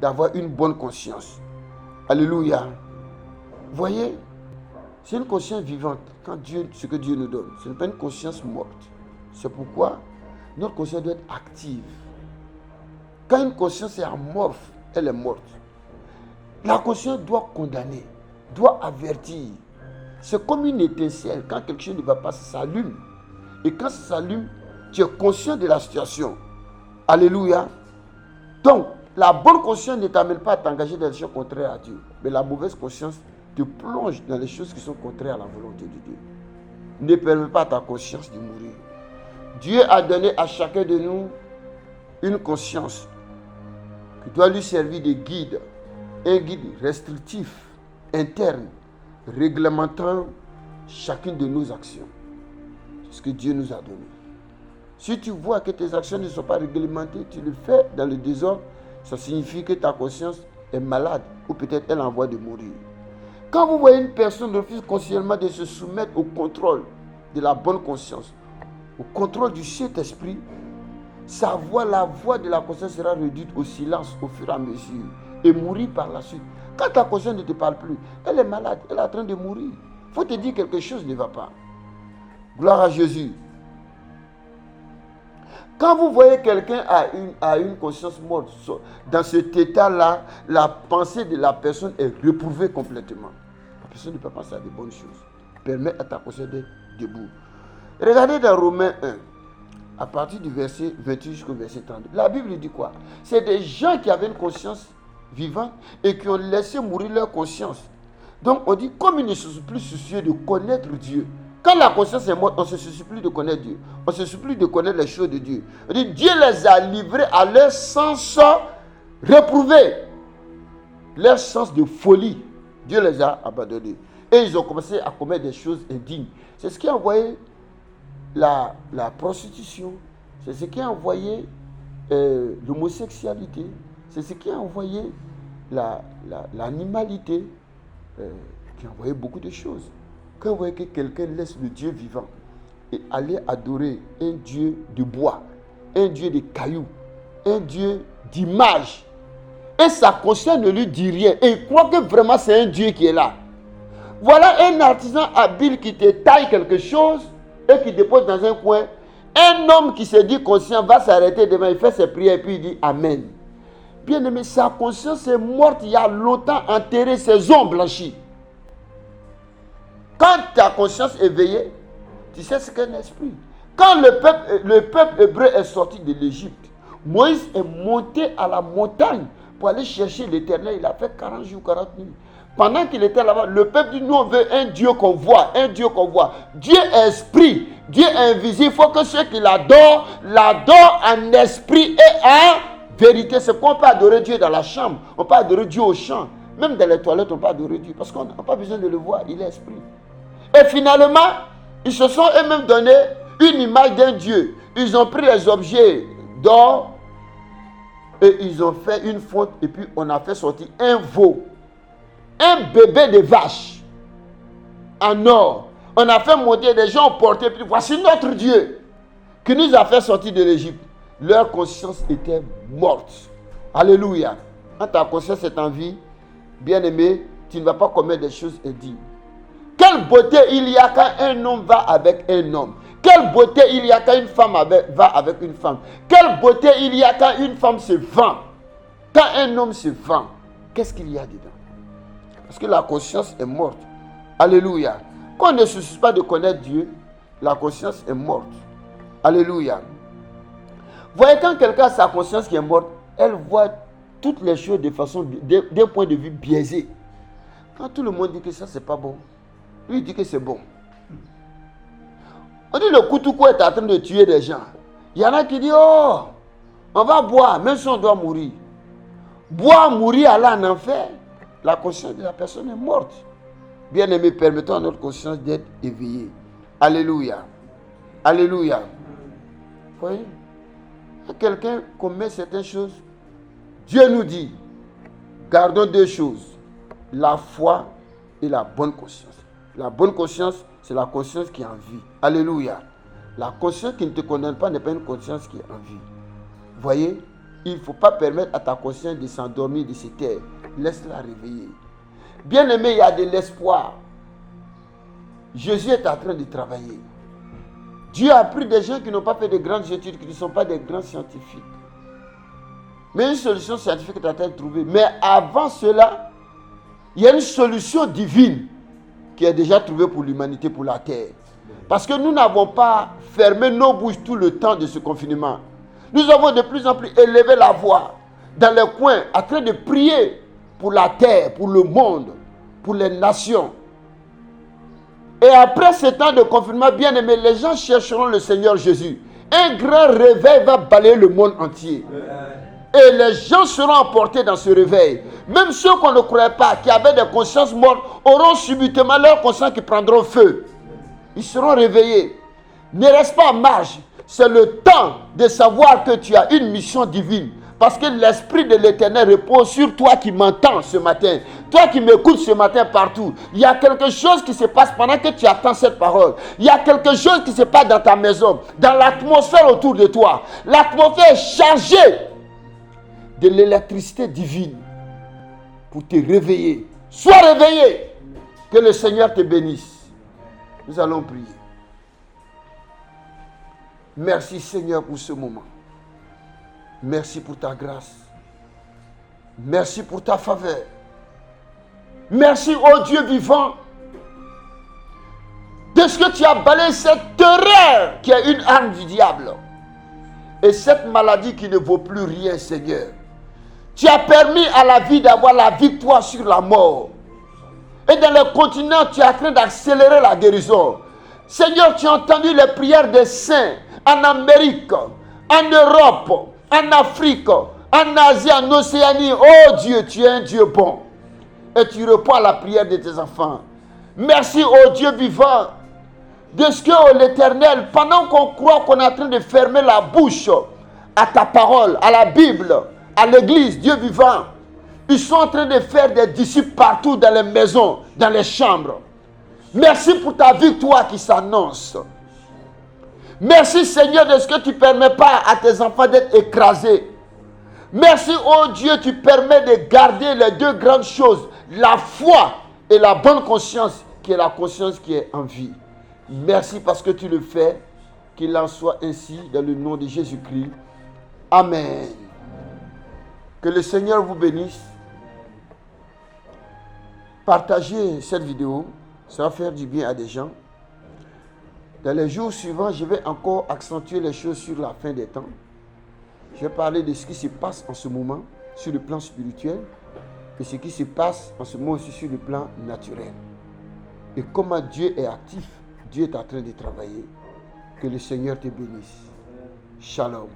d'avoir une bonne conscience. Alléluia. Voyez, c'est une conscience vivante. Quand Dieu, ce que Dieu nous donne, ce n'est pas une conscience morte. C'est pourquoi notre conscience doit être active. Quand une conscience est amorphe, elle est morte. La conscience doit condamner, doit avertir. C'est comme une étincelle. Quand quelque chose ne va pas, ça s'allume. Et quand ça s'allume, tu es conscient de la situation. Alléluia. Donc, la bonne conscience ne t'amène pas à t'engager dans les choses contraires à Dieu. Mais la mauvaise conscience te plonge dans les choses qui sont contraires à la volonté de Dieu. Ne permets pas à ta conscience de mourir. Dieu a donné à chacun de nous une conscience qui doit lui servir de guide. Un guide restrictif, interne, réglementant chacune de nos actions. C'est ce que Dieu nous a donné. Si tu vois que tes actions ne sont pas réglementées, tu le fais dans le désordre, ça signifie que ta conscience est malade ou peut-être elle envoie de mourir. Quand vous voyez une personne refuse consciemment de se soumettre au contrôle de la bonne conscience, au contrôle du Saint-Esprit, la voix de la conscience sera réduite au silence au fur et à mesure et mourir par la suite. Quand ta conscience ne te parle plus, elle est malade, elle est en train de mourir. Il faut te dire que quelque chose ne va pas. Gloire à Jésus. Quand vous voyez quelqu'un a une conscience morte, dans cet état-là, la pensée de la personne est reprouvée complètement. La personne ne peut pas penser à de bonnes choses. Permet à ta conscience d'être debout. Regardez dans Romains 1, à partir du verset 28 jusqu'au verset 32. La Bible dit quoi? C'est des gens qui avaient une conscience vivante et qui ont laissé mourir leur conscience. Donc on dit, comme ils ne sont plus soucieux de connaître Dieu, quand la conscience est morte, on ne se soucie plus de connaître Dieu. On ne se soucie plus de connaître les choses de Dieu. On dit, Dieu les a livrés à leur sens réprouvé. Leur sens de folie. Dieu les a abandonnés. Et ils ont commencé à commettre des choses indignes. C'est ce qui a envoyé la prostitution. C'est ce qui a envoyé l'homosexualité. C'est ce qui a envoyé l'animalité. Qui a envoyé beaucoup de choses. Quand vous voyez que quelqu'un laisse le Dieu vivant et aller adorer un Dieu de bois, un Dieu de cailloux, un Dieu d'image, et sa conscience ne lui dit rien, et il croit que vraiment c'est un Dieu qui est là. Voilà un artisan habile qui te taille quelque chose et qui dépose dans un coin. Un homme qui se dit conscient va s'arrêter devant, il fait ses prières et puis il dit Amen. Bien aimé, sa conscience est morte il y a longtemps, enterrée, ses os blanchis. Quand ta conscience est éveillée, tu sais ce qu'est un esprit. Quand le peuple hébreu est sorti de l'Égypte, Moïse est monté à la montagne pour aller chercher l'Éternel. Il a fait 40 jours, 40 nuits. Pendant qu'il était là-bas, le peuple dit, nous on veut un Dieu qu'on voit, un Dieu qu'on voit. Dieu est esprit, Dieu est invisible. Il faut que ceux qui l'adorent en esprit et en vérité. C'est qu'on peut adorer Dieu dans la chambre, on peut adorer Dieu au champ. Même dans les toilettes, on peut adorer Dieu. Parce qu'on n'a pas besoin de le voir, il est esprit. Et finalement, ils se sont eux-mêmes donné une image d'un Dieu. Ils ont pris les objets d'or et ils ont fait une fonte et puis on a fait sortir un veau, un bébé de vache en or. On a fait monter des gens portés, puis voici notre Dieu qui nous a fait sortir de l'Égypte. Leur conscience était morte. Alléluia. Quand ta conscience est en vie, bien-aimé, tu ne vas pas commettre des choses indignes. Quelle beauté il y a quand un homme va avec un homme. Quelle beauté il y a quand une femme va avec une femme. Quelle beauté il y a quand une femme se vend. Quand un homme se vend, qu'est-ce qu'il y a dedans? Parce que la conscience est morte. Alléluia. Quand on ne se soucie pas de connaître Dieu, la conscience est morte. Alléluia. Voyez, quand quelqu'un a sa conscience qui est morte, elle voit toutes les choses de façon, d'un point de vue biaisé. Quand tout le monde dit que ça, c'est pas bon, lui, il dit que c'est bon. On dit le Koutoukou est en train de tuer des gens. Il y en a qui disent, oh, on va boire, même si on doit mourir. Boire, mourir, aller en enfer. La conscience de la personne est morte. Bien-aimé, permettons à notre conscience d'être éveillée. Alléluia. Alléluia. Vous voyez, quand quelqu'un commet certaines choses, Dieu nous dit, gardons deux choses, la foi et la bonne conscience. La bonne conscience, c'est la conscience qui est en vie. Alléluia. La conscience qui ne te condamne pas n'est pas une conscience qui est en vie. Vous voyez, il ne faut pas permettre à ta conscience de s'endormir, de se taire. Laisse-la réveiller. Bien aimé, il y a de l'espoir. Jésus est en train de travailler. Dieu a pris des gens qui n'ont pas fait de grandes études, qui ne sont pas des grands scientifiques. Mais une solution scientifique est en train de trouver. Mais avant cela, il y a une solution divine qui est déjà trouvée pour l'humanité, pour la terre. Parce que nous n'avons pas fermé nos bouches tout le temps de ce confinement. Nous avons de plus en plus élevé la voix dans les coins, en train de prier pour la terre, pour le monde, pour les nations. Et après ce temps de confinement, bien aimé, les gens chercheront le Seigneur Jésus. Un grand réveil va balayer le monde entier. Et les gens seront emportés dans ce réveil. Même ceux qu'on ne croyait pas, qui avaient des consciences mortes, auront subitement leur conscience qui prendront feu. Ils seront réveillés. Ne reste pas en marge. C'est le temps de savoir que tu as une mission divine. Parce que l'Esprit de l'Éternel repose sur toi qui m'entends ce matin. Toi qui m'écoutes ce matin partout. Il y a quelque chose qui se passe pendant que tu attends cette parole. Il y a quelque chose qui se passe dans ta maison, dans l'atmosphère autour de toi. L'atmosphère est chargée de l'électricité divine pour te réveiller. Sois réveillé. Que le Seigneur te bénisse. Nous allons prier. Merci Seigneur pour ce moment. Merci pour ta grâce. Merci pour ta faveur. Merci, ô Dieu vivant, de ce que tu as balayé cette terreur qui est une arme du diable. Et cette maladie qui ne vaut plus rien, Seigneur. Tu as permis à la vie d'avoir la victoire sur la mort. Et dans le continent, tu es en train d'accélérer la guérison. Seigneur, tu as entendu les prières des saints en Amérique, en Europe, en Afrique, en Asie, en Océanie. Oh Dieu, tu es un Dieu bon. Et tu réponds à la prière de tes enfants. Merci, oh Dieu vivant, de ce que, oh l'Éternel, pendant qu'on croit qu'on est en train de fermer la bouche à ta parole, à la Bible, à l'église, Dieu vivant, ils sont en train de faire des disciples partout dans les maisons, dans les chambres. Merci pour ta victoire qui s'annonce. Merci Seigneur de ce que tu ne permets pas à tes enfants d'être écrasés. Merci, oh Dieu, tu permets de garder les deux grandes choses, la foi et la bonne conscience, qui est la conscience qui est en vie. Merci parce que tu le fais, qu'il en soit ainsi dans le nom de Jésus-Christ. Amen. Que le Seigneur vous bénisse. Partagez cette vidéo, ça va faire du bien à des gens. Dans les jours suivants, je vais encore accentuer les choses sur la fin des temps. Je vais parler de ce qui se passe en ce moment sur le plan spirituel et ce qui se passe en ce moment aussi sur le plan naturel. Et comment Dieu est actif, Dieu est en train de travailler. Que le Seigneur te bénisse. Shalom.